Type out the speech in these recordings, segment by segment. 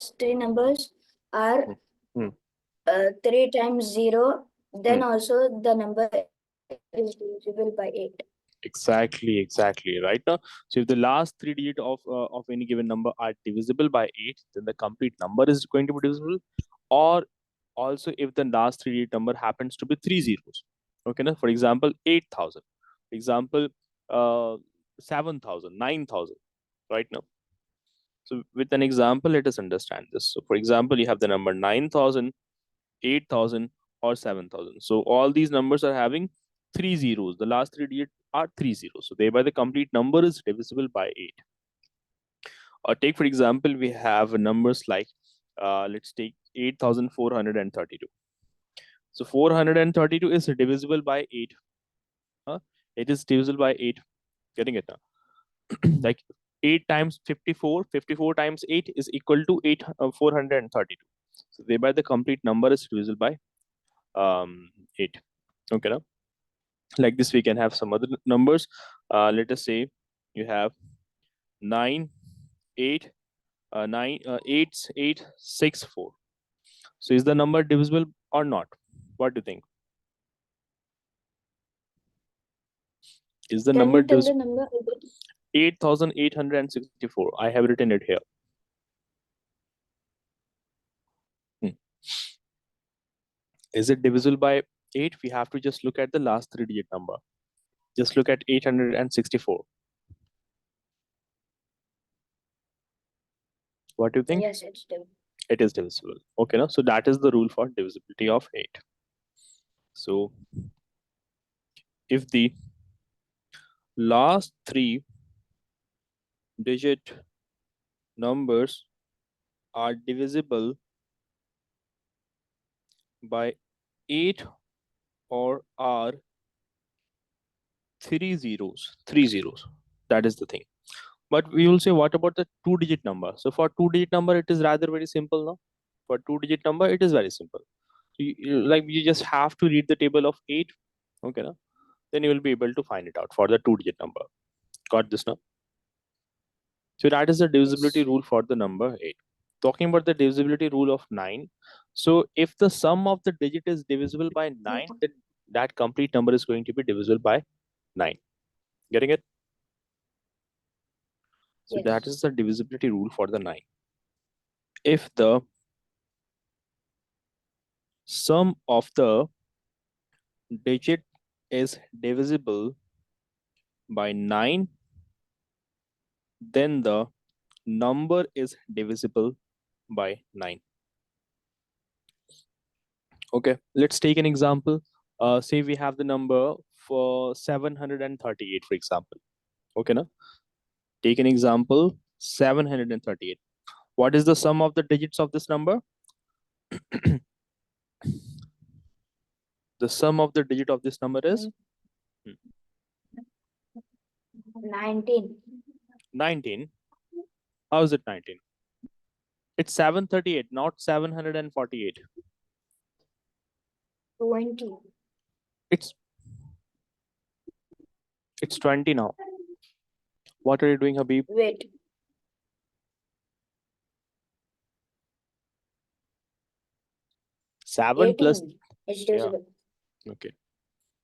three numbers are Hmm. 3 times 0, then Hmm. also the number is divisible by 8. Exactly, right now. So if the last three digit of any given number are divisible by 8, then the complete number is going to be divisible. Or also if the last three digit number happens to be three zeros. Okay, now for example 8,000, for example 7,000, 9,000, right now. So with an example, let us understand this. So for example, you have the number 9,000, 8,000, or 7,000. So all these numbers are having three zeros. The last three digits are three zeros. So thereby the complete number is divisible by 8. Or take for example, we have numbers like, let's take 8,432. So 432 is divisible by 8. Huh? It is divisible by 8. Getting it now? Like 8 times 54, 54 times 8 is equal to 432. So thereby the complete number is divisible by 8. Okay, now like this we can have some other numbers. Let us say you have 9 8 9 8 8 6 4. So is the number divisible or not? What do you think? Is the Can number you tell the divisible? number again? 8,864. I have written it here. Hmm. Is it divisible by 8? We have to just look at the last three digit number. Just look at 864. What do you think? Yes, it's divisible. It is divisible. Okay, now so that is the rule for divisibility of 8. So if the last three digit numbers are divisible by 8 or are three zeros, that is the thing. But we will say, what about the two digit number? So for two digit number, it is rather very simple now. For two digit number, it is very simple. So like you just have to read the table of 8. Okay, now then you will be able to find it out for the two digit number. Got this now? So that is the divisibility Yes. rule for the number 8. Talking about the divisibility rule of 9. So if the sum of the digit is divisible by 9, then that complete number is going to be divisible by 9. Getting it? So that Yes. is the divisibility rule for the 9. If the sum of the digit is divisible by 9, then the number is divisible by 9. Okay, let's take an example. Say we have the number for 738, for example. Okay, now take an example 738. What is the sum of the digits of this number? The sum of the digit of this number is 19. 19. How is it 19? It's 738, not 748. 20. It's it's 20 now. What are you doing, Habib? Wait. 7 plus. 18. It's Yeah. divisible. Okay.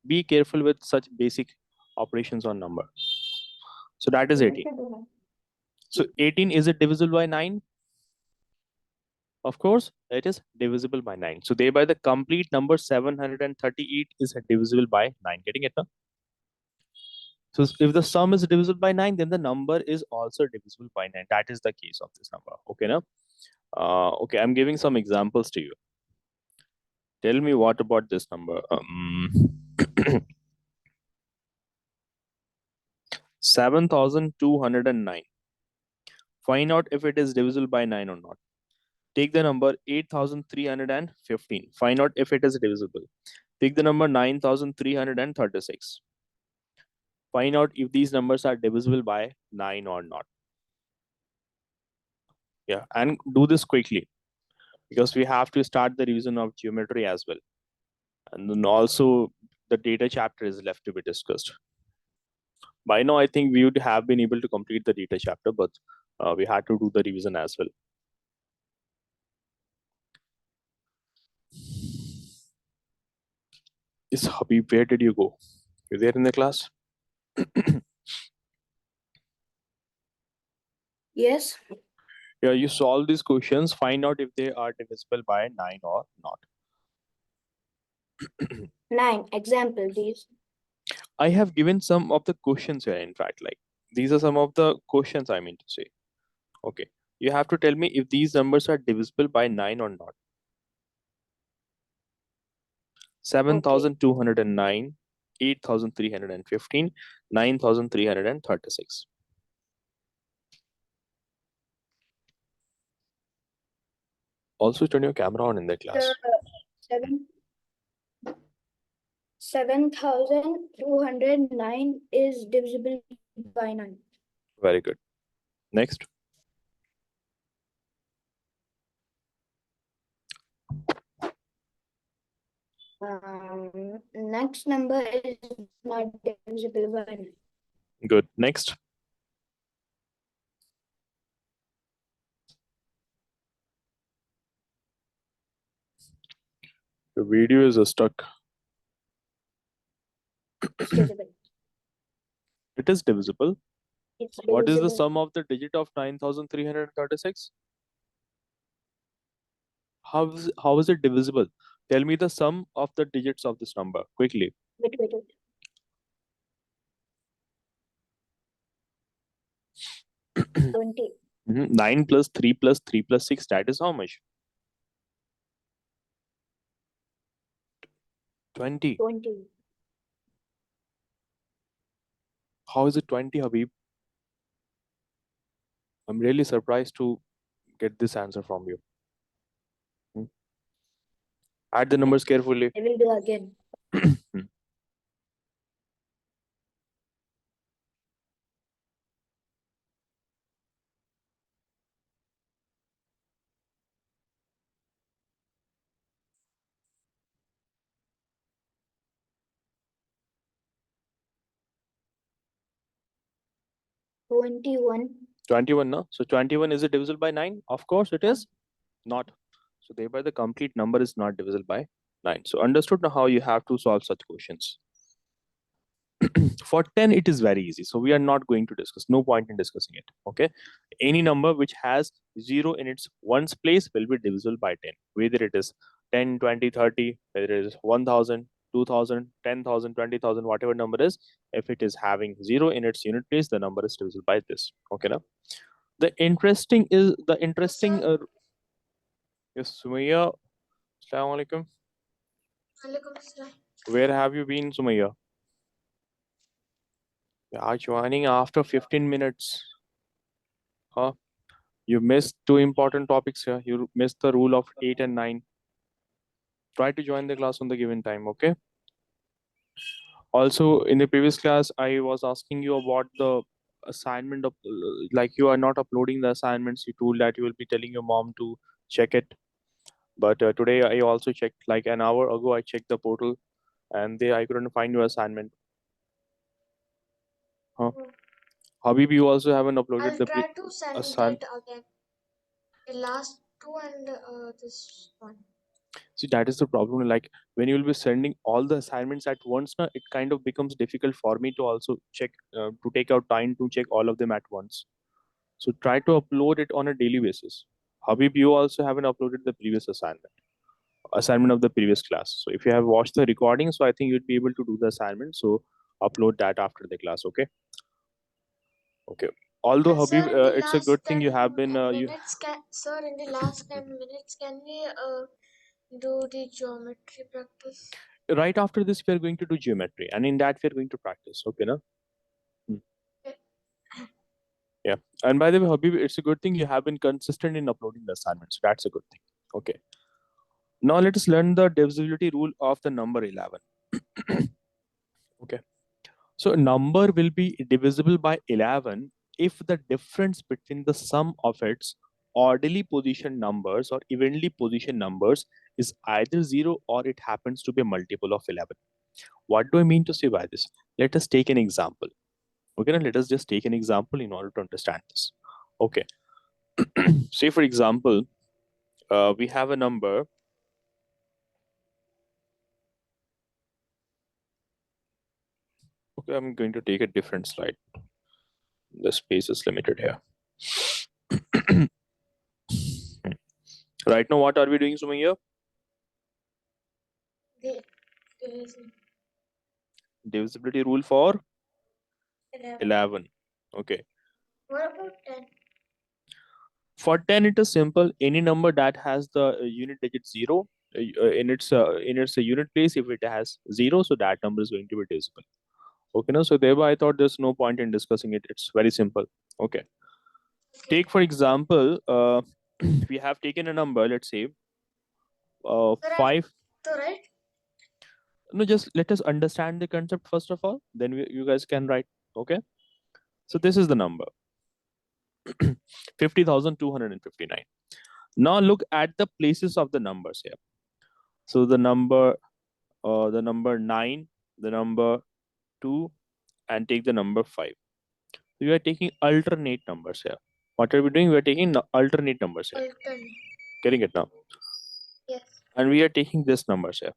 Be careful with such basic operations on number. So that is 18. So 18, is it divisible by 9? Of course, it is divisible by 9. So thereby the complete number 738 is divisible by 9. Getting it now? So if the sum is divisible by 9, then the number is also divisible by 9. That is the case of this number. Okay, now? Okay, I'm giving some examples to you. Tell me what about this number? 7,209. Find out if it is divisible by 9 or not. Take the number 8,315. Find out if it is divisible. Take the number 9,336. Find out if these numbers are divisible by 9 or not. Yeah, and do this quickly because we have to start the revision of geometry as well. And then also the data chapter is left to be discussed. By now, I think we would have been able to complete the data chapter, but we had to do the revision as well. Yes, Habib, where did you go? You there in the class? Yes. Yeah, you solve these questions, find out if they are divisible by 9 or not. 9. Example, these. I have given some of the questions here, in fact, like these are some of the questions I mean to say. Okay. You have to tell me if these numbers are divisible by 9 or not. 7,209, 8,315, 9,336. Also turn your camera on in the class. The 7,209 is divisible by 9. Very good. Next. Next number is not divisible by 9. Good. Next. The video is stuck. It's divisible. It is divisible. It's What is the divisible. sum of the digit of 9,336? How is it divisible? Tell me the sum of the digits of this number quickly. Wait, wait, wait. 20. 9 plus 3 plus 3 plus 6, that is how much? 20. 20. How is it 20, Habib? I'm really surprised to get this answer from you. Add the numbers carefully. I will do again. 21. 21, no? So 21, is it divisible by 9? Of course it is not. So thereby the complete number is not divisible by 9. So understood now how you have to solve such questions. For 10 it is very easy, so we are not going to discuss, no point in discussing it. Okay, any number which has 0 in its ones place will be divisible by 10, whether it is 10, 20, 30, whether it is 1000, 2000, 10,000, 20,000, whatever number is, if it is having 0 in its unit place, the number is divisible by this. Okay, now the interesting yes, Sumaya, assalamu alaikum. Where have you been, Sumaya? You are joining after 15 minutes. Huh? You missed two important topics here. You missed the rule of 8 and 9. Try to join the class on the given time, okay? Also, in the previous class, I was asking you about the assignment of, like you are not uploading the assignments. You told that you will be telling your mom to check it. But today I also checked, like an hour ago, I checked the portal and there I couldn't find your assignment. Huh? Habib, you also haven't uploaded I'll the try to send assign. it again. The last two and this one. See, that is the problem. Like when you will be sending all the assignments at once, now it kind of becomes difficult for me to also check, to take out time to check all of them at once. So try to upload it on a daily basis. Habib, you also haven't uploaded the previous assignment of the previous class. So if you have watched the recording, so I think you'd be able to do the assignment. So upload that after the class. Okay. Okay. Although Habib, Sir, in the it's a last good thing you have been minutes, sir, in the last 10 minutes, can we do the geometry practice? right after this we are going to do geometry, and in that we are going to practice. Okay, na? Yeah. And by the way, Habib, it's a good thing you have been consistent in uploading the assignments. That's a good thing. Okay. Now let us learn the divisibility rule of the number 11. Okay. So a number will be divisible by 11 if the difference between the sum of its oddly positioned numbers or evenly positioned numbers is either 0 or it happens to be a multiple of 11. What do I mean to say by this? Let us take an example. Okay, now let us just take an example in order to understand this. Okay. Say for example, we have a number Okay, I'm going to take a different slide. The space is limited here. Right now, what are we doing, Sumaya? The division. Divisibility rule for 11. 11. Okay. What about 10? For 10, it is simple. Any number that has the unit digit 0 in its unit place, if it has 0, so that number is going to be divisible. Okay, no? So thereby I thought there's no point in discussing it. It's very simple. Okay. Okay. Take for example, we have taken a number, let's say Sir, I 5. to write? No, just let us understand the concept first of all, then you guys can write. Okay. So this is the number 50,259. Now look at the places of the numbers here. So the number 9, the number 2, and take the number 5. We are taking alternate numbers here. What are we doing? We are taking alternate numbers here. Alternate. Getting it now? Yes. And we are taking this numbers here.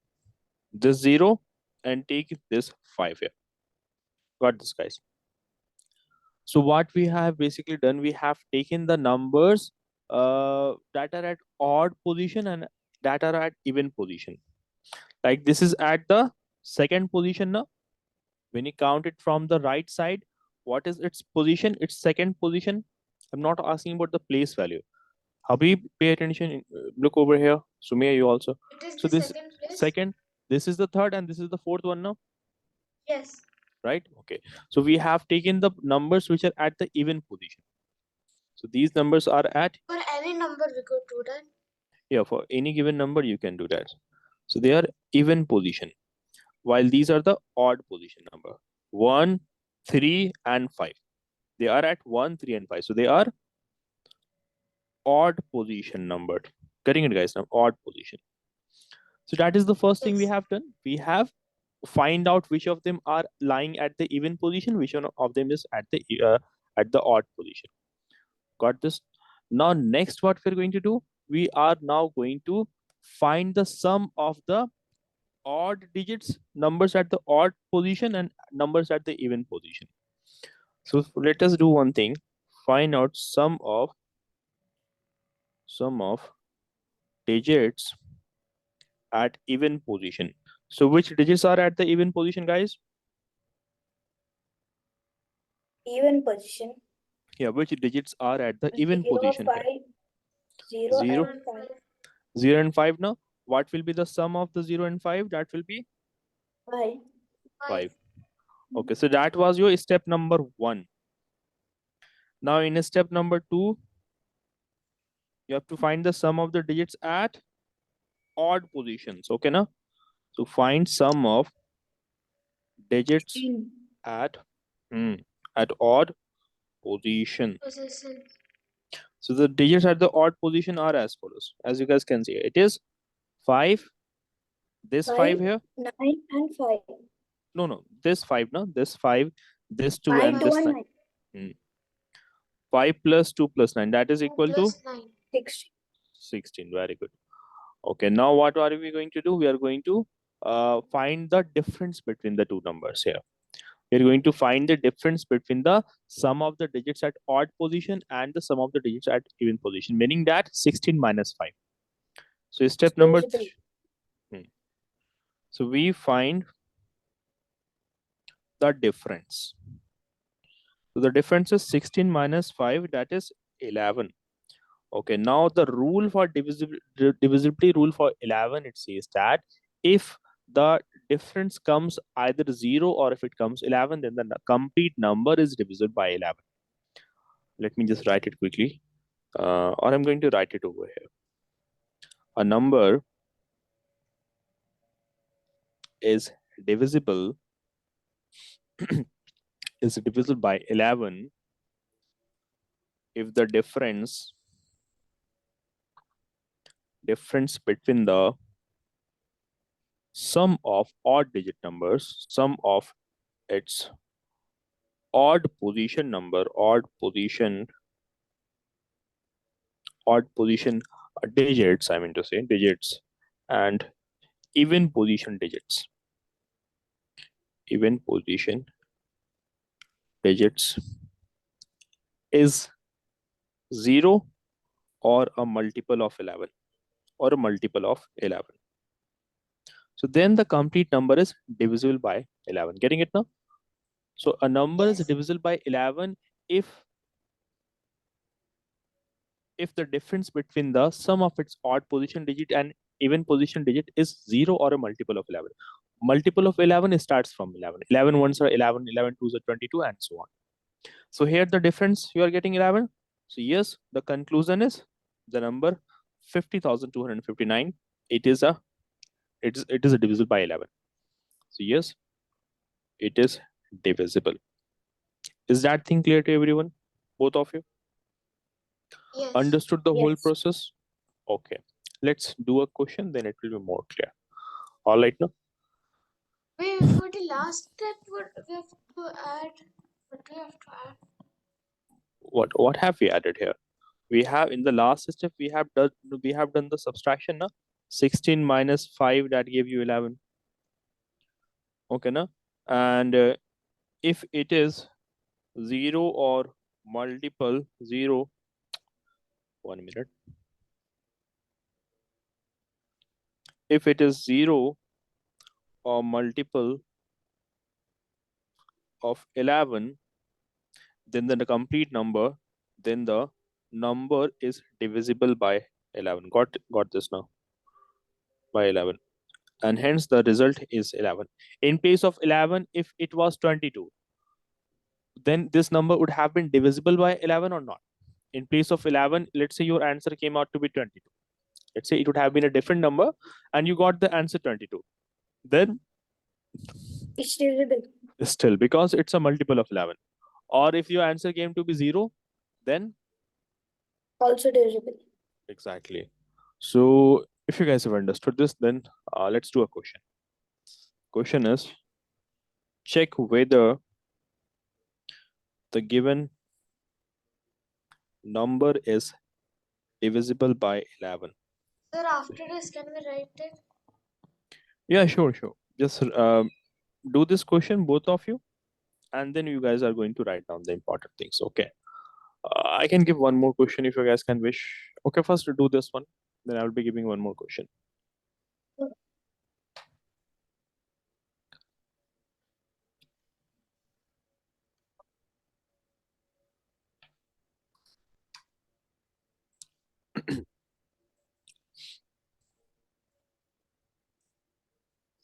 This 0 and take this 5 here. Got this, guys? So what we have basically done, we have taken the numbers that are at odd position and that are at even position. Like this is at the second position now. When you count it from the right side, what is its position? Its second position. I'm not asking about the place value. Habib, pay attention. Look over here. Sumia, you also. It is So the this second place? second, this is the third, and this is the fourth one now. Yes. Right? Okay. So we have taken the numbers which are at the even position. So these numbers are at, For any number we could do that. yeah, for any given number you can do that. So they are even position, while these are the odd position number 1, 3, and 5. They are at 1, 3, and 5. So they are odd position numbered. Getting it, guys? Now odd position. So that is the first thing we Yes. have done. We have find out which of them are lying at the even position, which one of them is at the odd position. Got this? Now next, what we're going to do, we are now going to find the sum of the odd digits, numbers at the odd position and numbers at the even position. So let us do one thing. Find out sum of digits at even position. So which digits are at the even position, guys? Even position. Yeah, which digits are at the even 0, position 5, here? 0 0, and 5. 0 and 5 now. What will be the sum of the 0 and 5? That will be 5. 5. Okay, so that was your step number 1. Now in step number 2, you have to find the sum of the digits at odd positions. Okay, now? So find sum of digits 16. at at odd position. Position. So the digits at the odd position are as follows. As you guys can see, it is 5, this 5 5, here. 9 and 5. No, this 5, no, this 5, this 2, 5 and 2 this and 9. 9. 5 plus 2 plus 9, that is 2 equal to plus 9. 16. 16. Very good. Okay, now what are we going to do? We are going to find the difference between the two numbers here. We are going to find the difference between the sum of the digits at odd position and the sum of the digits at even position, meaning that 16 minus 5. So step number Divisible. 3. So we find the difference. So the difference is 16 minus 5, that is 11. Okay, now the rule for divisibility rule for 11, it says that if the difference comes either 0 or if it comes 11, then the complete number is divisible by 11. Let me just write it quickly, or I'm going to write it over here. A number is divisible by 11 if the difference between the sum of odd digit numbers, sum of its odd position number, odd position digits, I mean to say digits, and even position digits. Even position digits is 0 or a multiple of 11 or a multiple of 11. So then the complete number is divisible by 11. Getting it now? So a number is Yes. divisible by 11 if the difference between the sum of its odd position digit and even position digit is 0 or a multiple of 11. Multiple of 11 starts from 11. 11 ones are 11, 11 twos are 22, and so on. So here the difference you are getting 11. So yes, the conclusion is the number 50,259. It is a divisible by 11. So yes, it is divisible. Is that thing clear to everyone? Both of you Yes. understood the whole Yes. process? Okay, let's do a question, then it will be more clear. All right now. Wait, for the last step, what we have to add? What do we have to add? What have we added here? We have in the last step we have done the subtraction na? 16 minus 5, that gave you 11. Okay na? And if it is 0 or multiple 0, 1 minute. If it is 0 or multiple of 11, then the complete number, then the number is divisible by 11. Got this now? By 11. And hence the result is 11. In place of 11, if it was 22, then this number would have been divisible by 11 or not. In place of 11, let's say your answer came out to be 22. Let's say it would have been a different number and you got the answer 22. Then It's divisible. still, because it's a multiple of 11. Or if your answer came to be 0, then Also divisible. exactly. So if you guys have understood this, then let's do a question. Question is, check whether the given number is divisible by 11. Sir, after this, can we write it? Yeah, sure. Just do this question, both of you, and then you guys are going to write down the important things. Okay. I can give one more question if you guys can wish. Okay, first do this one, then I'll be giving one more question.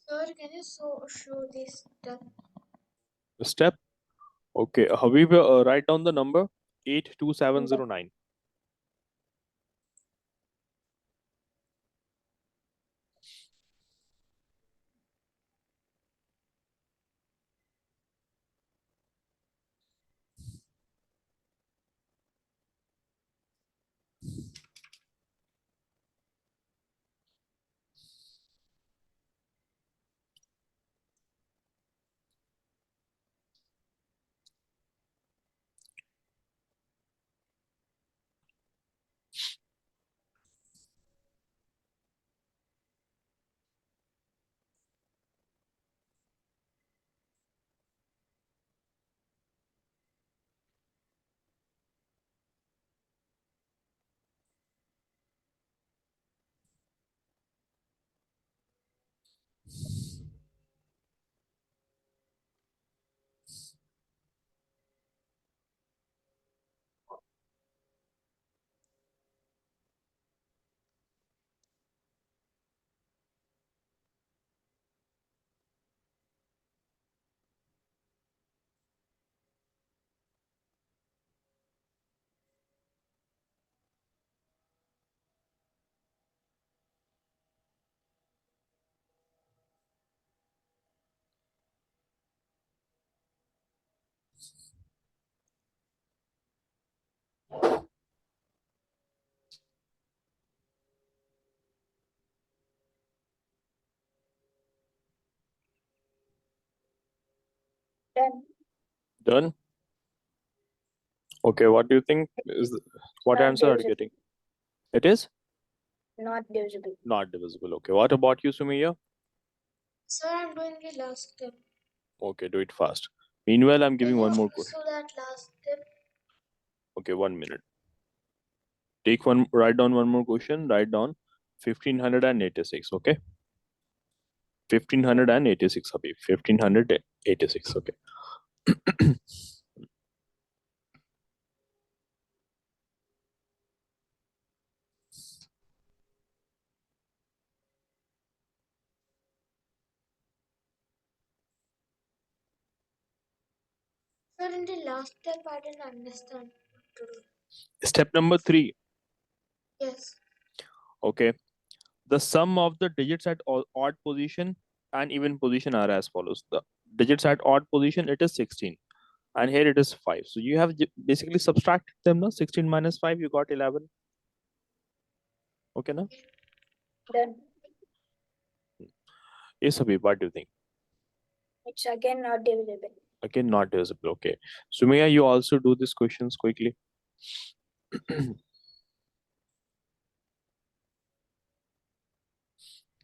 Sir, can you show this step? Step. Okay, Habib, write down the number 82709. Done. Done. Okay, what do you think? What Not answer are you divisible. getting? It is Not divisible. not divisible. Okay, what about you, Sumaya? Sir, I'm doing the last step. Okay, do it fast. Meanwhile, I'm giving Can one you more question. So that last step. Okay, 1 minute. Write down one more question. Write down 1586. Okay, 1586. Habib, 1586. Okay. Sir, in the last step, I didn't understand what to do. Step number 3. Yes. Okay. The sum of the digits at odd position and even position are as follows. The digits at odd position, it is 16. And here it is 5. So you have basically subtracted them, no? 16 minus 5, you got 11. Okay, no? Done. Yes, Habib, what do you think? It's again not divisible. Again, not divisible. Okay. Sumaya, you also do these questions quickly.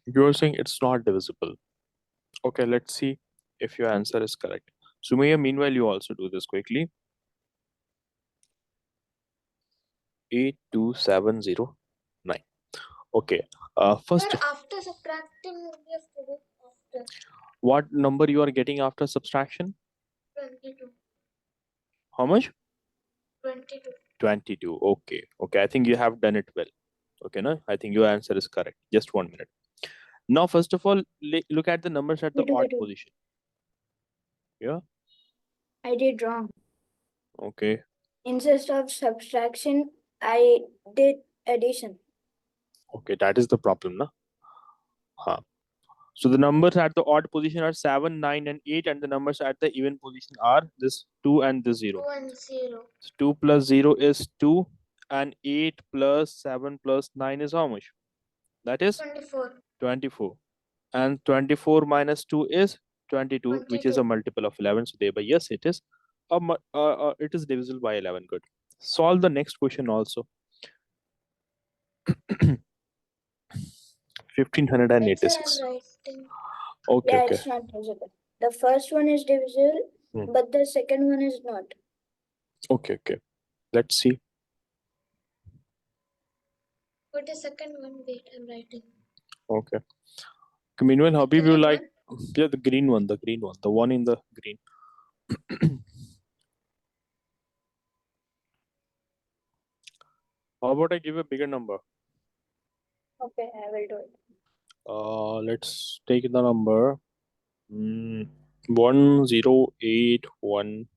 You are saying it's not divisible. Okay, let's see if your answer is correct. Sumaya, meanwhile, you also do this quickly. 82709. Okay. First, Sir, after subtracting, we have to do after what number you are getting after subtraction? 22. How much? 22. 22. Okay. Okay. I think you have done it well. Okay, no? I think your answer is correct. Just 1 minute. Now, first of all, look at the numbers at the odd position. Yeah. I did wrong. Okay. Instead of subtraction, I did addition. Okay, that is the problem, na? Huh. So the numbers at the odd position are 7, 9, and 8, and the numbers at the even position are this 2 and this 0. 2 and 0. So 2 plus 0 is 2, and 8 plus 7 plus 9 is how much? That is 24. 24. And 24 minus 2 is 22, which is a 22. multiple of 11. So thereby, yes, it is it is divisible by 11. Good. Solve the next question also. 1586. Sir, I'm writing. Okay, Yeah, okay. it's not divisible. The first one is divisible, but the second one is not. Okay, okay. Let's see. What is second one? Wait, I'm writing. Okay. Meanwhile, Habib, you Green like, one? yeah, the green one, the one in the green. How about I give a bigger number? Okay, I will do it. Let's take the number 10813.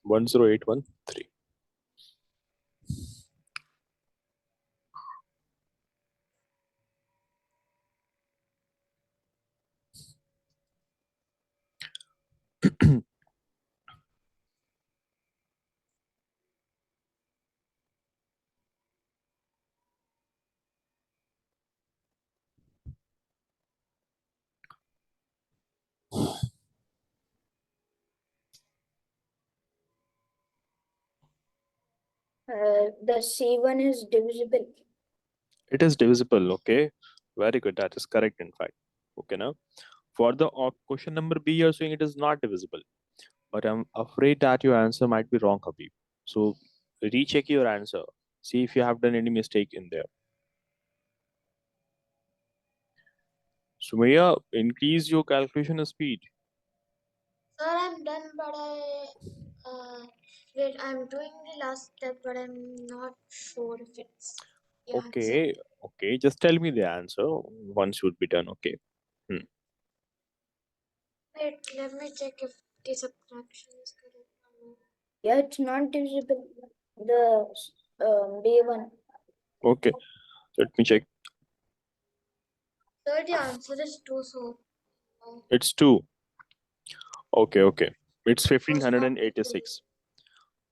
10813. The C1 is divisible. It is divisible. Okay. Very good. That is correct, in fact. Okay, now for the question number B, you're saying it is not divisible. But I'm afraid that your answer might be wrong, Habib. So recheck your answer. See if you have done any mistake in there. Sumaya, increase your calculation speed. Sir, I'm done, but wait, I'm doing the last step, but I'm not sure if it's the answer. Okay, okay. Just tell me the answer once you'd be done. Okay. Wait, let me check if the subtraction is correct or not. Yeah, it's not divisible. The B1. Okay. Let me check. Sir, the answer is 2, so It's 2. Okay, okay. It's it was not 1586.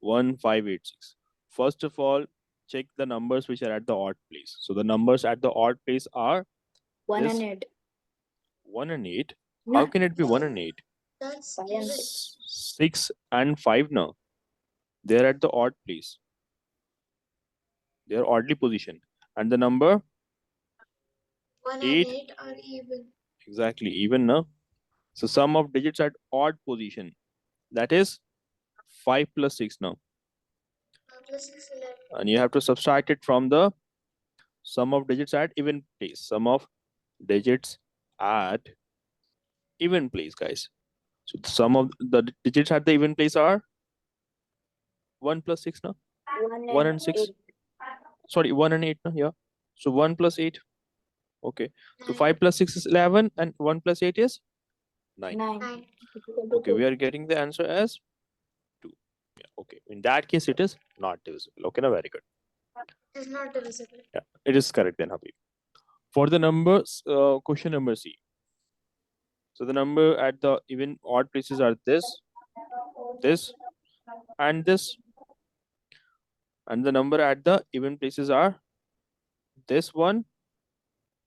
1586. First of all, check the numbers which are at the odd place. So the numbers at the odd place are 1 this and 8. 1 and 8. How can it be 1 and 8? That's 5 and 6. 6 and 5 now. They're at the odd place. They're oddly positioned. And the number 1 and 8, 8 are even. exactly, even now. So sum of digits at odd position, that is 5 plus 6 now. 5 plus 6, 11. And you have to subtract it from the sum of digits at even place. Sum of digits at even place, guys. So the sum of the digits at the even place are 1 plus 6 now. 1 and 6. 8. Sorry, 1 and 8 now. Yeah. So 1 plus 8. Okay. So 9. 5 plus 6 is 11 and 1 plus 8 is 9. 9. 9. Okay, we are getting the answer as 2. Yeah, okay. In that case, it is not divisible. Okay, now very good. It is not divisible. Yeah, it is correct then, Habib. For the numbers, question number C. So the number at the even odd places are this, this, and this. And the number at the even places are this one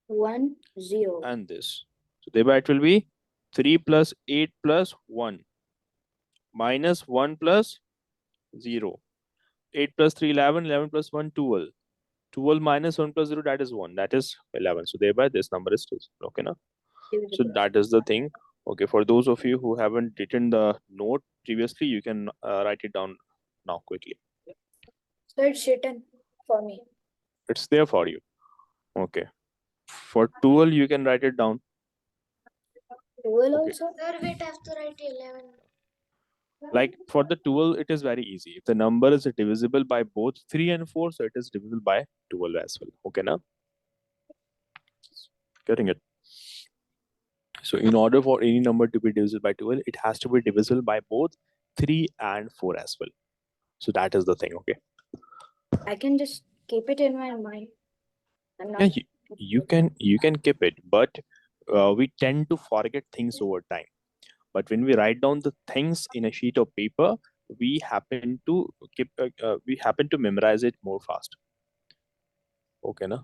1, 0. and this. So thereby it will be 3 plus 8 plus 1 minus 1 plus 0. 8 plus 3, 11, 11 plus 1, 12. 12 minus 1 plus 0, that is 1. That is 11. So thereby this number is 2. Okay, now? So Divisible. that is the thing. Okay, for those of you who haven't written the note previously, you can write it down now quickly. So it's written for me. It's there for you. Okay. For 12, you can write it down. 12 Okay. also? Sir, we'd have to write 11. Like for the 12, it is very easy. If the number is divisible by both 3 and 4, so it is divisible by 12 as well. Okay, now? Getting it? So in order for any number to be divisible by 12, it has to be divisible by both 3 and 4 as well. So that is the thing, okay? I can just keep it in my mind. I'm Yeah, not. you can keep it, but we tend to forget things over time. But when we write down the things in a sheet of paper, we happen to memorize it more fast. Okay, na?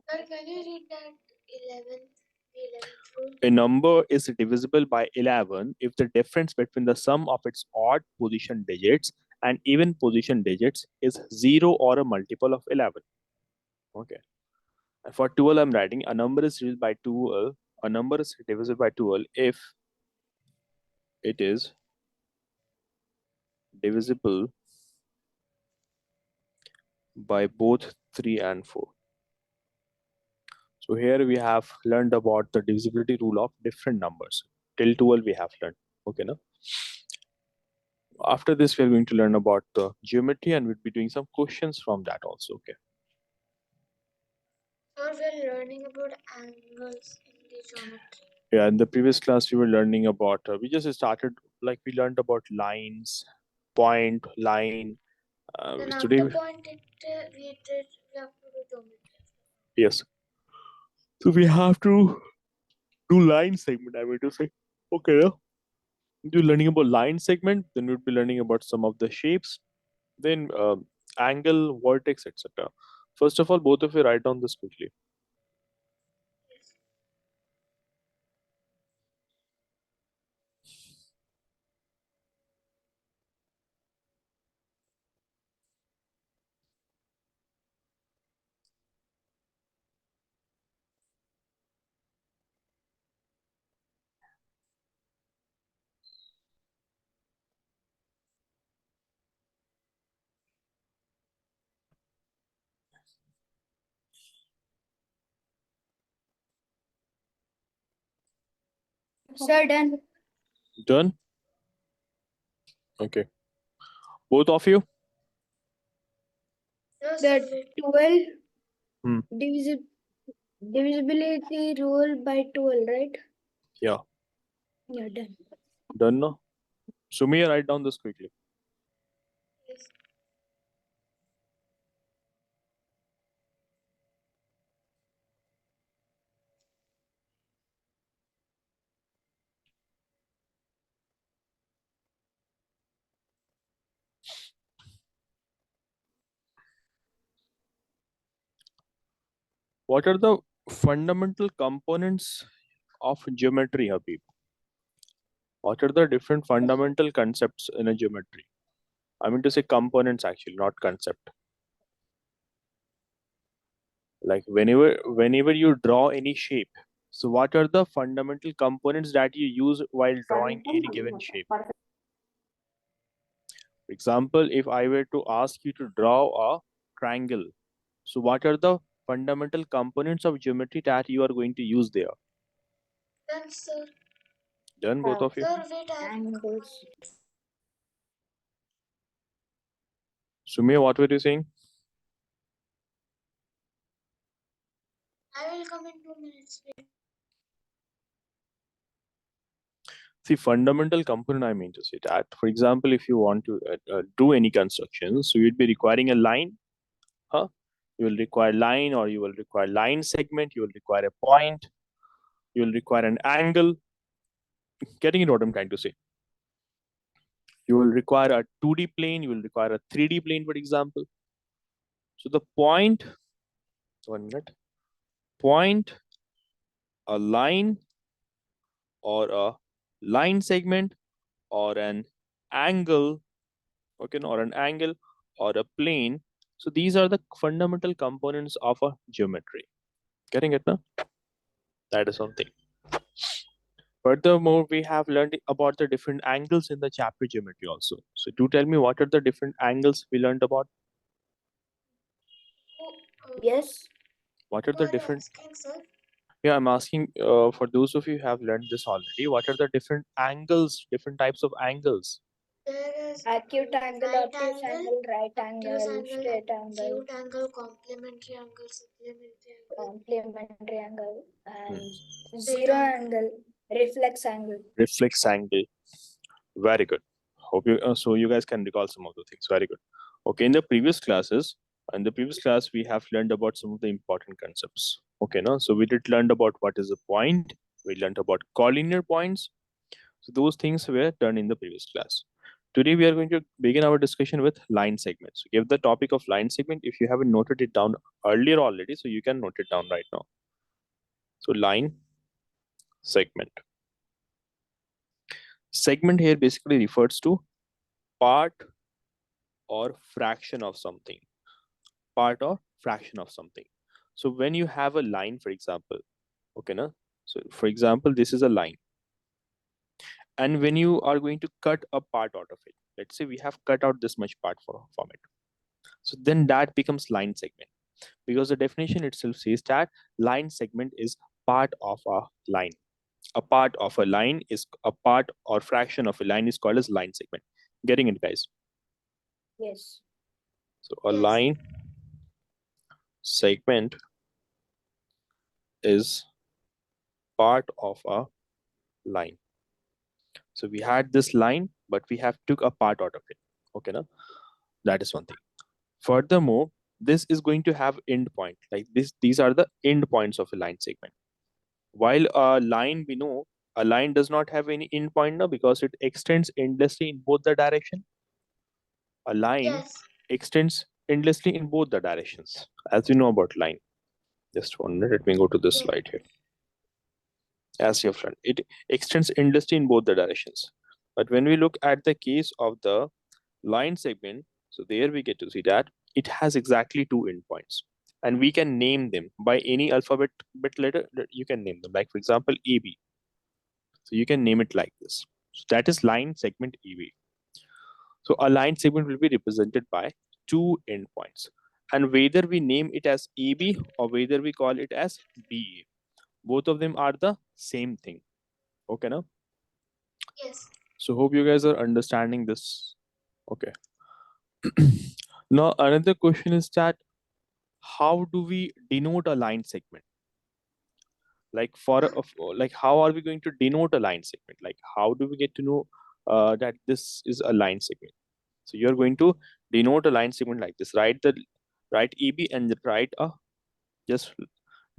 Sir, can you read that 11th, the 11th rule? A number is divisible by 11 if the difference between the sum of its odd position digits and even position digits is 0 or a multiple of 11. Okay. And for 12, I'm writing a number is divisible by 12. A number is divisible by 12 if it is divisible by both 3 and 4. So here we have learned about the divisibility rule of different numbers. Till 12 we have learned. Okay, now? After this, we are going to learn about the geometry and we'll be doing some questions from that also. Okay. Sir, we're learning about angles in the geometry. Yeah, in the previous class, we were learning about, we just started, like we learned about lines, point, line. Then Today, after point, we have to do geometry. yes. So we have to do line segment, I mean to say. Okay, yeah. You're learning about line segment, then we'll be learning about some of the shapes, then angle, vertex, etc. First of all, both of you write down this quickly. Yes. Sir, done. Done? Okay. Both of you? No, sir, The 12 Hmm. divisibility rule by 12, right? Yeah. Yeah, done. Done now? Sumia, write down this quickly. yes. What are the fundamental components of geometry, Habib? What are the different fundamental concepts in a geometry? I mean to say components actually, not concept. Like whenever you draw any shape, so what are the fundamental components that you use while drawing any given shape? For example, if I were to ask you to draw a triangle, so what are the fundamental components of geometry that you are going to use there? Then, sir. Done, both of you? Sir, wait, Angles. Sumya, what were you saying? I will come in 2 minutes. Wait. See, fundamental component, I mean to say that, for example, if you want to do any construction, so you'd be requiring a line, huh? You will require line, or you will require line segment, you will require a point, you will require an angle. Getting it what I'm trying to say? You will require a 2D plane, you will require a 3D plane, for example. So the point, 1 minute, point, a line, or a line segment, or an angle, okay, or an angle, or a plane. So these are the fundamental components of a geometry. Getting it now? That is something. Furthermore, we have learned about the different angles in the chapter geometry also. So do tell me, what are the different angles we learned about? Yes. What are Who the are you different? asking, sir? Yeah, I'm asking for those of you who have learned this already, what are the different angles, different types of angles? There is Acute angle, right obtuse angle, angle, right obtuse angle, angle, straight angle, acute angle, complementary angle, supplementary angle, complementary angle, and straight zero angle. angle, reflex angle. Reflex angle. Very good. Hope you so you guys can recall some of the things. Very good. Okay, in the previous classes, in the previous class, we have learned about some of the important concepts. Okay, no? So we did learn about what is a point. We learned about collinear points. So those things were done in the previous class. Today we are going to begin our discussion with line segments. So give the topic of line segment. If you haven't noted it down earlier already, so you can note it down right now. So line segment. Segment here basically refers to part or fraction of something. Part or fraction of something. So when you have a line, for example, okay, na? So for example, this is a line. And when you are going to cut a part out of it, let's say we have cut out this much part from it. So then that becomes line segment, because the definition itself says that line segment is part of a line. A part of a line is a part or fraction of a line is called as line segment. Getting it, guys? Yes. So a Yes. line segment is part of a line. So we had this line, but we have took a part out of it. Okay, now that is one thing. Furthermore, this is going to have end point like this. These are the end points of a line segment. While a line, we know a line does not have any end point now because it extends endlessly in both the direction. A line Yes. extends endlessly in both the directions, as we know about line. Just 1 minute, let me go to this Yes. slide here. As your friend, it extends endlessly in both the directions. But when we look at the case of the line segment, so there we get to see that it has exactly two endpoints, and we can name them by any alphabet letter that you can name them. Like for example, AB. So you can name it like this. So that is line segment AB. So a line segment will be represented by two endpoints, and whether we name it as AB or whether we call it as BA, both of them are the same thing. Okay, now. Yes. So hope you guys are understanding this. Okay. Now another question is that how do we denote a line segment? Like like how are we going to denote a line segment? Like how do we get to know that this is a line segment? So you're going to denote a line segment like this. Write EB and write a just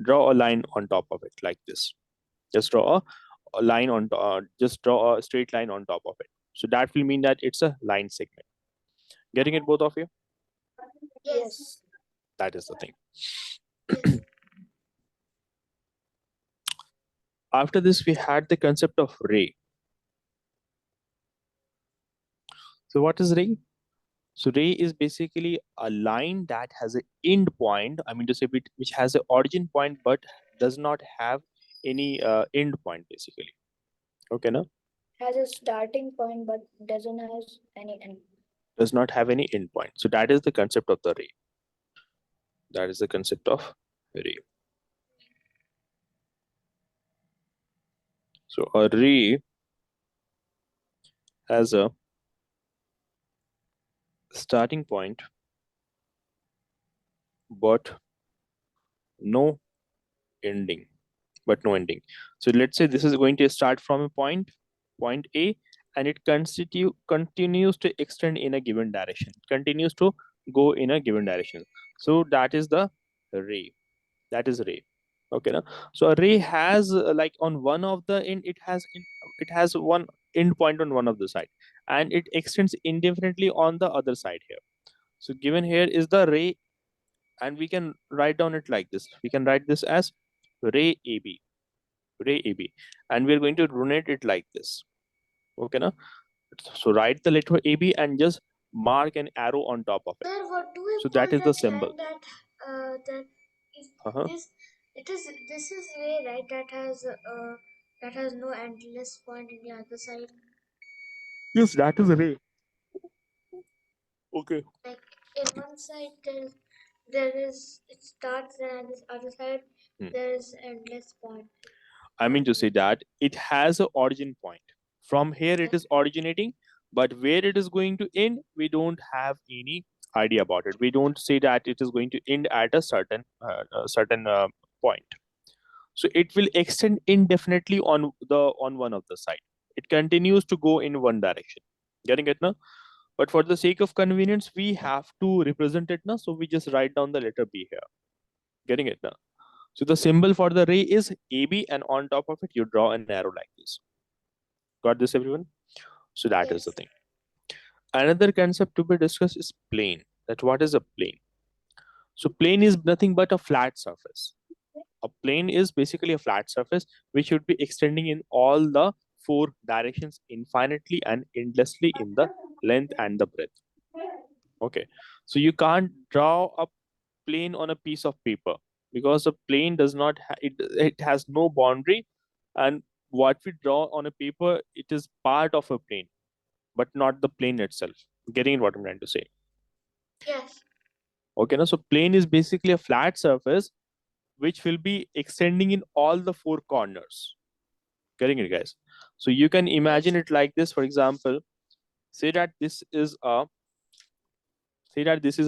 draw a line on top of it like this. Just draw a line on just draw a straight line on top of it. So that will mean that it's a line segment. Getting it, both of you? Yes. That is the thing. Yes. After this, we had the concept of ray. So what is ray? So ray is basically a line that has an end point, I mean to say which has an origin point but does not have any end point basically. Okay, now Has a starting point but doesn't have any end. does not have any end point. So that is the concept of the ray. That is the concept of ray. So a ray has a starting point but no ending. So let's say this is going to start from a point A, and it continues to extend in a given direction. Continues to go in a given direction. So that is the ray. That is ray. Okay, now so a ray has like on one of the end, it has one end point on one of the side, and it extends indefinitely on the other side here. So given here is the ray, and we can write down it like this. We can write this as ray AB, and we're going to runate it like this. Okay, now so write the letter AB and just mark an arrow on top of it. Sir, what do we So call that is the that symbol. line that is Uh-huh. this is ray, right? That has no endless point in the other side. Yes, that is a ray. Okay. Like in one side there is it starts, and this other side there is endless point. I mean to say that it has an origin point. From here it is originating, but where it is going to end, we don't have any idea about it. We don't say that it is going to end at a certain point. So it will extend indefinitely on one of the side. It continues to go in one direction. Getting it now? But for the sake of convenience, we have to represent it now. So we just write down the letter B here. Getting it now? So the symbol for the ray is AB, and on top of it, you draw an arrow like this. Got this, everyone? So that is the thing. Another concept to be discussed is plane. That what is a plane? So plane is nothing but a flat surface. A plane is basically a flat surface which should be extending in all the four directions infinitely and endlessly in the length and the breadth. Okay, so you can't draw a plane on a piece of paper because a plane does not it has no boundary, and what we draw on a paper, it is part of a plane but not the plane itself. Getting what I'm trying to say? Yes. Okay, now so plane is basically a flat surface which will be extending in all the four corners. Getting it, guys? So you can imagine it like this. For example, say that this is a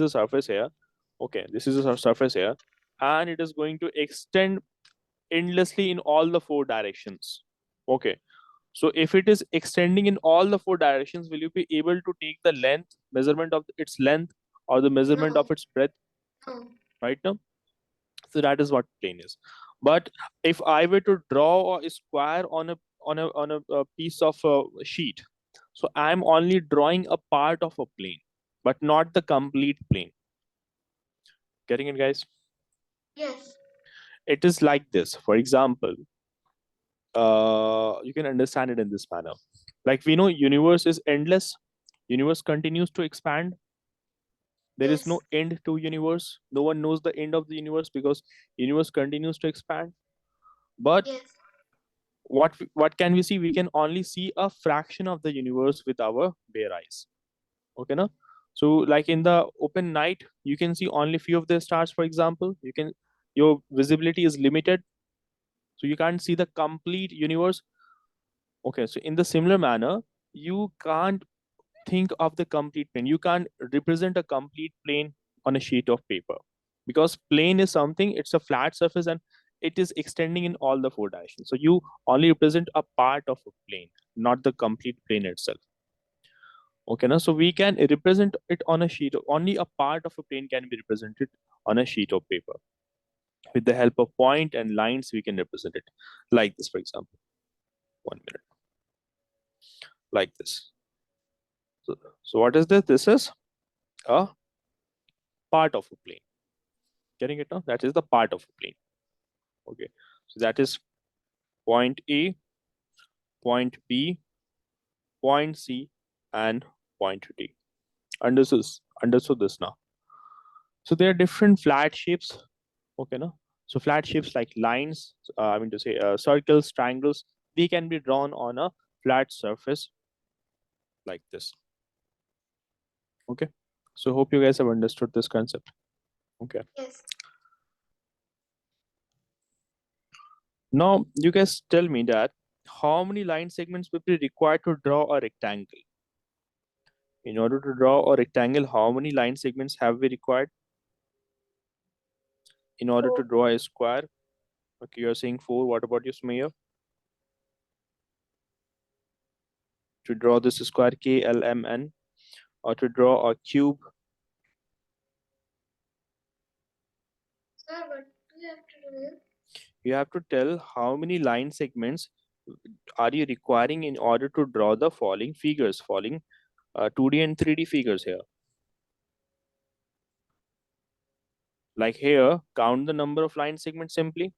surface here. Okay, this is a surface here, and it is going to extend endlessly in all the four directions. Okay, so if it is extending in all the four directions, will you be able to take the measurement of its length, or the measurement of its breadth No. right now? So that is what plane is. But if I were to draw a square on a piece of a sheet, so I'm only drawing a part of a plane, but not the complete plane. Getting it, guys? Yes. It is like this. For example, you can understand it in this manner. Like we know, universe is endless. Universe continues to expand. There is no end to universe. No one knows the end of the universe because universe continues to expand. But what can we see? We can only see a fraction of the universe with our bare eyes. Okay, no? So like in the open night, you can see only few of the stars. For example, your visibility is limited, so you can't see the complete universe. Okay, so in the similar manner, you can't think of the complete plane. You can't represent a complete plane on a sheet of paper, because plane is something, it's a flat surface and it is extending in all the four directions. So you only represent a part of a plane, not the complete plane itself. Okay, now so we can represent it on a sheet. Only a part of a plane can be represented on a sheet of paper. With the help of point and lines, we can represent it like this. For example, 1 minute, like this. So what is this? This is a part of a plane. Getting it now? That is the part of a plane. Okay, so that is point A, point B, point C, and point D. Understood this now. So there are different flat shapes. Okay, no. So flat shapes like lines, I mean to say circles, triangles, they can be drawn on a flat surface like this. Okay. So hope you guys have understood this concept. Okay. Yes. Now you guys tell me that how many line segments will be required to draw a rectangle? In order to draw a rectangle, how many line segments have we required? In order to draw a square, okay, you're saying 4. What about you, Sumaya? To draw this square KLMN, or to draw a cube? Sir, what do you have to do here? You have to tell how many line segments are you requiring in order to draw the following figures, following 2D and 3D figures here. Like here, count the number of line segments simply.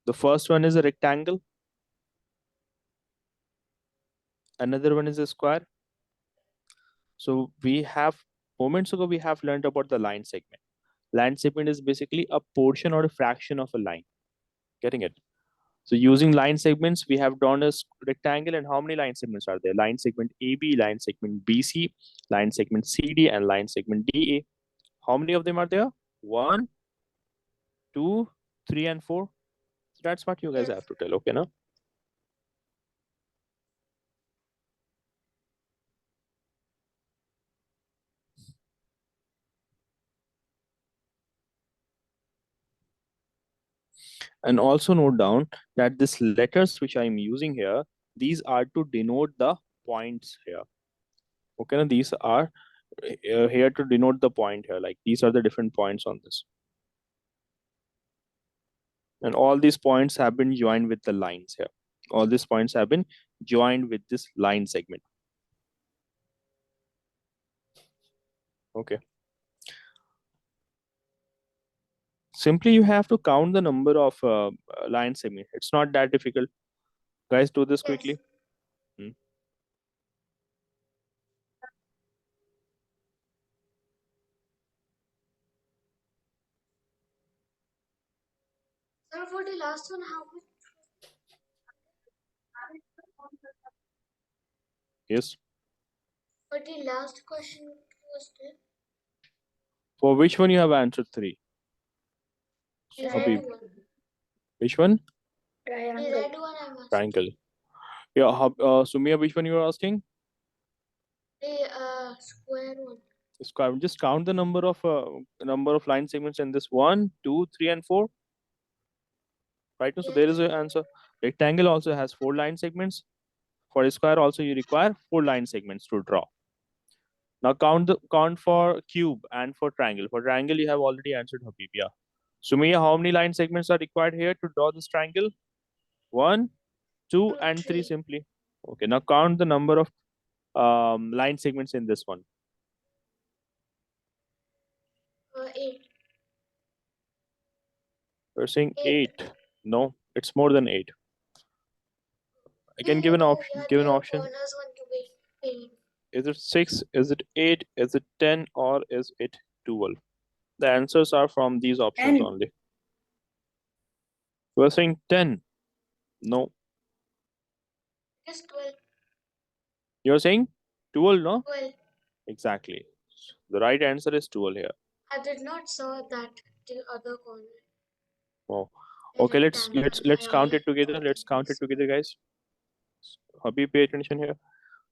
The first one is a rectangle. Another one is a square. So we have, moments ago, we have learned about the line segment. Line segment is basically a portion or a fraction of a line. Getting it? So using line segments, we have drawn a rectangle, and how many line segments are there? Line segment AB, line segment BC, line segment CD, and line segment DA. How many of them are there? 1, 2, 3, and 4. So that's what you guys Yes. have to tell, okay, now? And also note down that these letters which I'm using here, these are to denote the points here. Okay, now these are here to denote the point here. Like these are the different points on this. And all these points have been joined with the lines here. All these points have been joined with this line segment. Okay. Simply you have to count the number of line segments. It's not that difficult. Guys, do this quickly. Yes. Sir, for the last one, how much? Yes. For the last question was there? For which one you have answered 3? The Habib. red one. Which one? The Triangle. red one I'm asking. Triangle. Yeah, Sumia, which one you are asking? The square one. Just count the number of line segments in this 1, 2, 3, and 4. Right now, so there Yes. is an answer. Rectangle also has 4 line segments. For a square also you require 4 line segments to draw. Now count for cube and for triangle. For triangle you have already answered, Habib. Yeah. Sumia, how many line segments are required here to draw this triangle? 1, 2, and 3 3. simply. Okay. Now count the number of line segments in this one. 8. You're saying 8. 8. No, it's more than 8. I can give an option. Yeah, Give an the option. corners want to be paint. Is it 6? Is it 8? Is it 10? Or is it 12? The answers are from these options And only. We're saying 10. No. It's 12. You're saying 12, no? 12. Exactly. The right answer is 12 here. I did not saw that the other corner. Oh. The Okay, let's rectangle. count it together. thought Let's it count it was- together, guys. Habib, pay attention here.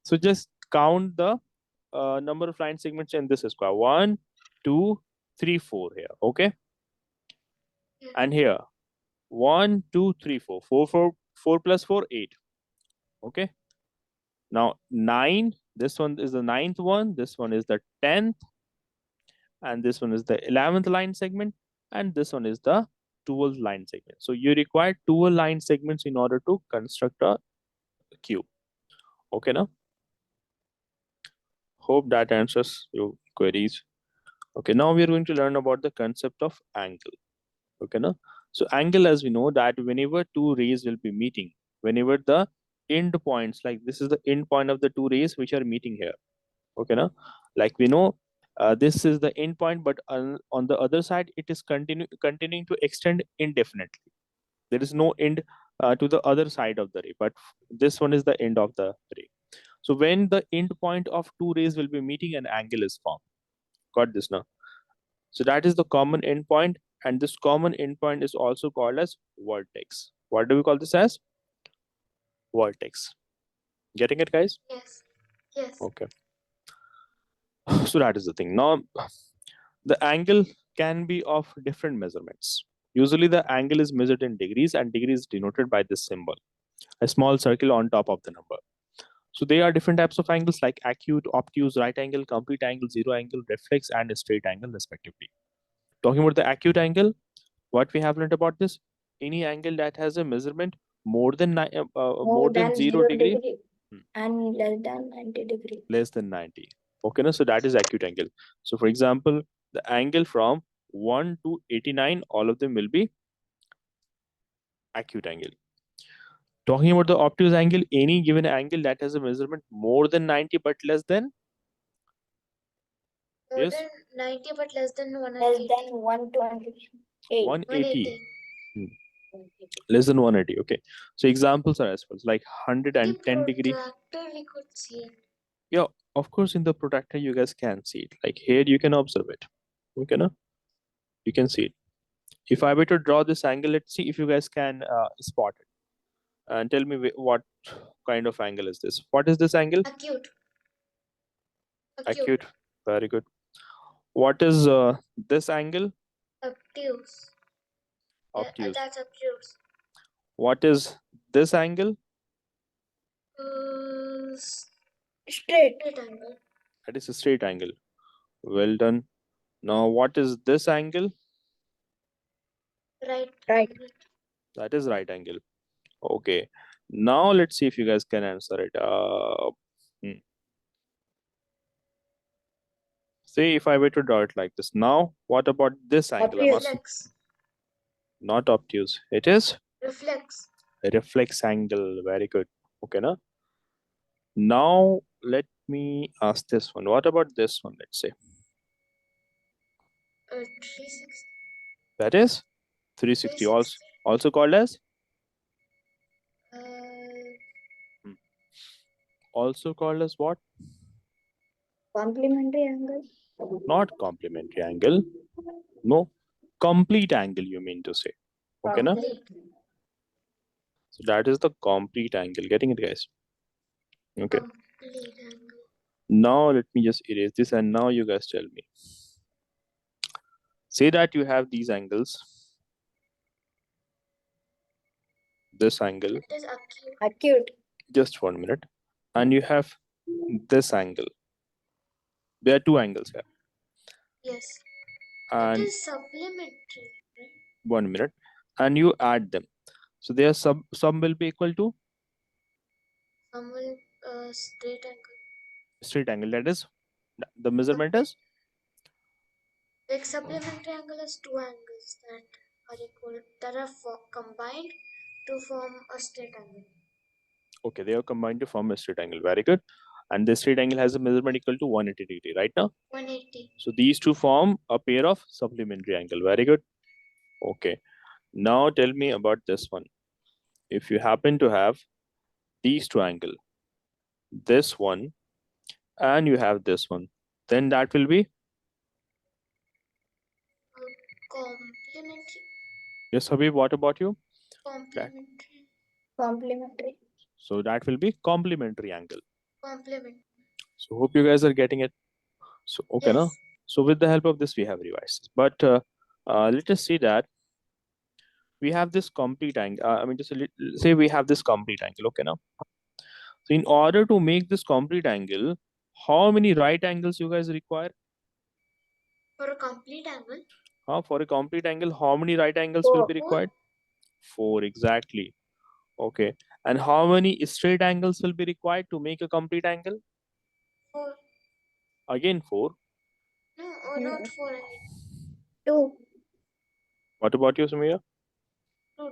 So just count the number of line segments in this square. 1, 2, 3, 4 here. Okay. Yeah. And here 1, 2, 3, 4. 4 plus 4, 8. Okay. Now 9. This one is the 9th one. This one is the 10th. And this one is the 11th line segment. And this one is the 12th line segment. So you require 12 line segments in order to construct a cube. Okay, now? Hope that answers your queries. Okay, now we are going to learn about the concept of angle. Okay, now? So angle, as we know, that whenever two rays will be meeting, whenever the end points, like this is the end point of the two rays which are meeting here. Okay, now? Like we know This is the end point, but on the other side, it is continuing to extend indefinitely. There is no end to the other side of the ray, but this one is the end of the ray. So when the end point of two rays will be meeting, an angle is formed. Got this now? So that is the common endpoint, and this common endpoint is also called as vertex. What do we call this as? Vertex. Getting it, guys? Yes. Yes. Okay. So that is the thing. Now, the angle can be of different measurements. Usually, the angle is measured in degrees, and degree is denoted by this symbol, a small circle on top of the number. So there are different types of angles like acute, obtuse, right angle, complete angle, zero angle, reflex, and straight angle, respectively. Talking about the acute angle, what we have learned about this? Any angle that has a measurement more than more than 0 degree, and less than 90 degree. less than 90. Okay, no? So that is acute angle. So for example, the angle from 1 to 89, all of them will be acute angle. Talking about the obtuse angle, any given angle that has a measurement more than 90 but less than More yes than 90 but less than Less 180. than 128. 180, 180. less than 180. Okay, so examples are as follows, like In 110 degree. protractor we could see it. Yeah, of course, in the protractor you guys can see it. Like here you can observe it. Okay, no? You can see it. If I were to draw this angle, let's see if you guys can spot it and tell me what kind of angle is this. What is this angle? Acute. Acute. Very good. What is this angle? Obtuse. Yeah, Obtuse. that's obtuse. What is this angle? Straight. Straight angle. That is a straight angle. Well done. Now, what is this angle? Right. Right. Angle. That is right angle. Okay. Now, let's see if you guys can answer it. Say if I were to draw it like this. Now, what about this angle? I must Reflex. not obtuse. It is Reflex. a reflex angle. Very good. Okay, na? Now, let me ask this one. What about this one? Let's say 360. that is 360. Also called as also called as what? Complementary angle. Not complementary angle. No, complete angle. You mean to say? Okay, na? Complete. So that is the complete angle. Getting it, guys? Okay. Complete angle. Now let me just erase this, and now you guys tell me. Say that you have these angles. This angle. It is acute. Acute. Just 1 minute. And you have this angle. There are two angles here. Yes. And it is supplementary, right? 1 minute. And you add them. So their sum will be equal to Some will straight angle. straight angle. That is the measurement is Like supplementary angle is two angles that are equal that are combined to form a straight angle. okay. They are combined to form a straight angle. Very good. And this straight angle has a measurement equal to 180 degree, right now? 180. So these two form a pair of supplementary angle. Very good. Okay. Now tell me about this one. If you happen to have these two angles, this one, and you have this one, then that will be Complementary. yes, Habib. What about you? Complementary. Complementary. So that will be complementary angle. Complement. So hope you guys are getting it. So okay, Yes. no? So with the help of this, we have revised. But let us see that we have this complete angle. I mean, just say we have this complete angle. Okay, now. So in order to make this complete angle, how many right angles you guys require? For a complete angle. For a complete angle, how many right angles will be required? 4, exactly. Okay. And how many straight angles will be required to make a complete angle? 4. Again 4. No, not 4. I mean 2. What about you, Samia? 2.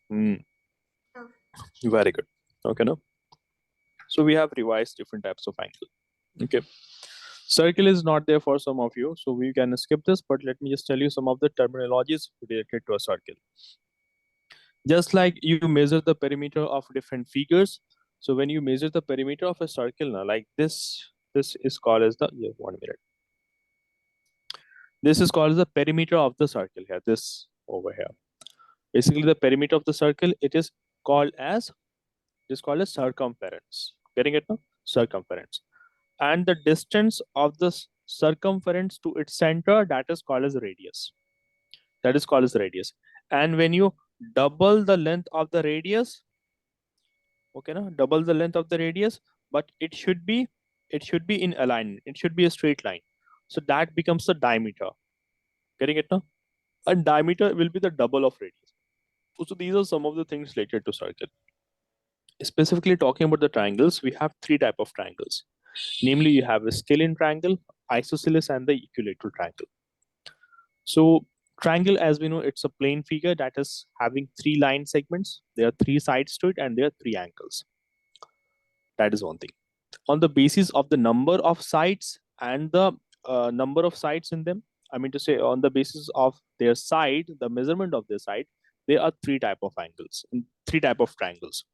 Hmm. Oh. Very good. Okay, no? So we have revised different types of angle. Okay. Circle is not there for some of you, so we can skip this, but let me just tell you some of the terminologies related to a circle. Just like you measure the perimeter of different figures, so when you measure the perimeter of a circle, now like this is called as the, yeah, 1 minute. This is called as the perimeter of the circle here, this over here. Basically, the perimeter of the circle, it is called as circumference. Getting it now? Circumference. And the distance of the circumference to its center, that is called as radius. That is called as radius. And when you double the length of the radius, okay, now double the length of the radius, but it should be in alignment. It should be a straight line. So that becomes the diameter. Getting it now? And diameter will be the double of radius. So these are some of the things related to circle. Specifically talking about the triangles, we have three type of triangles. Namely, you have a scalene triangle, isosceles, and the equilateral triangle. So triangle, as we know, it's a plane figure that is having three line segments. There are three sides to it, and there are three angles. That is one thing. On the basis of the number of sides and the number of sides in them, I mean to say, on the basis of their side, the measurement of their side, there are three type of angles, three type of triangles.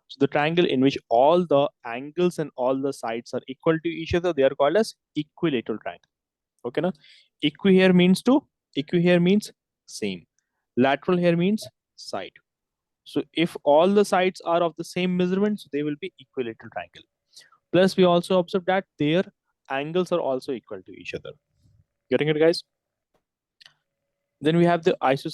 So the triangle in which all the angles and all the sides are equal to each other, they are called as equilateral triangle. Okay, now equi here means same. Lateral here means side. So if all the sides are of the same measurement, so they will be equilateral triangle. Plus, we also observe that their angles are also equal to each other. Getting it, guys? Then we have the isosceles